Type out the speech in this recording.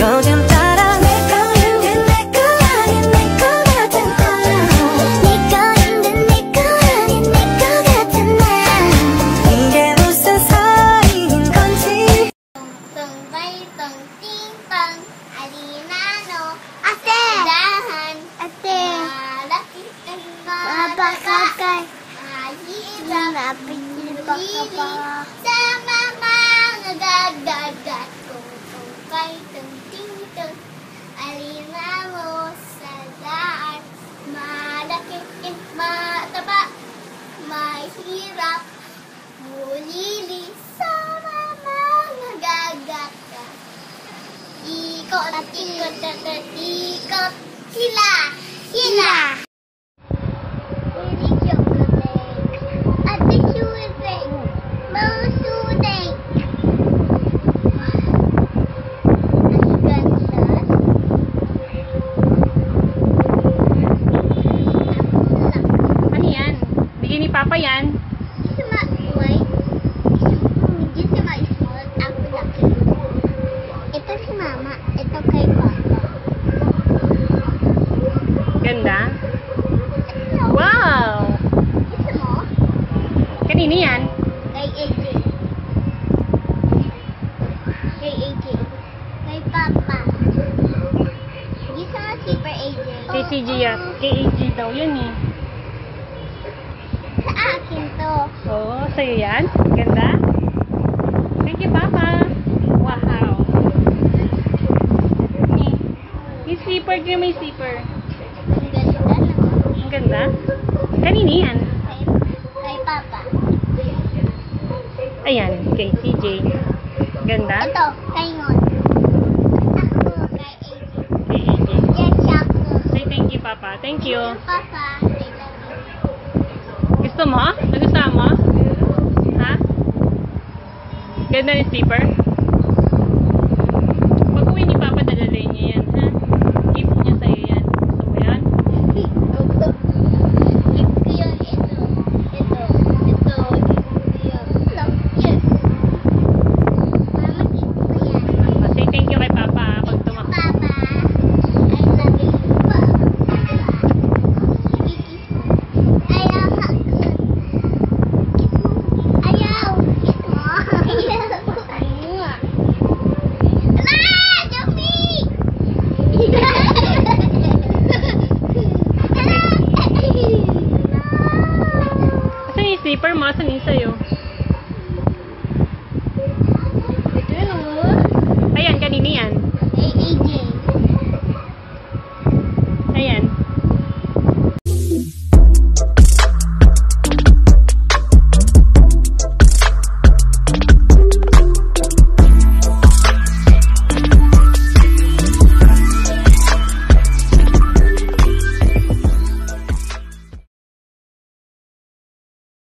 요즘 따라 내 거인 듯 내 거 아닌 내 거 같은 사람 네 거인 듯 내 거 아닌 내 거 같은 나 이게 무슨 사이인 건지 똥발똥 띵빵 아리나노 ate dahan ate malaki ang mabakakay mahirap pili sama mga gagagat kung kay tung-ting-tung alina mo sa daan malaki mataba mahirap mulili sama mga gagagat ikot ikot ikot sila sila Papa yan. Ito si Mama. Ito kay Papa. Ganda? Wow! Gusto mo? Kanino yan? Kay AJ. Kay AJ. Kay Papa. Gusto mo super AJ? Kay CJ yan. Kay AJ daw yun eh. Sa akin to. Oo, sa'yo yan? Ganda? Thank you, Papa. Wow. Yung zipper, may zipper. Ang ganda naman. Ang ganda? Kanino yan? Kay Papa. Ayan, kay CJ. Ganda? Ito, kay Ngon. Ako, kay AJ. Kay AJ. Yes, ako. Say thank you, Papa. Thank you. Papa, I love you. Gusto mo? Nagustuhan mo? Ha? Ganda ni zipper?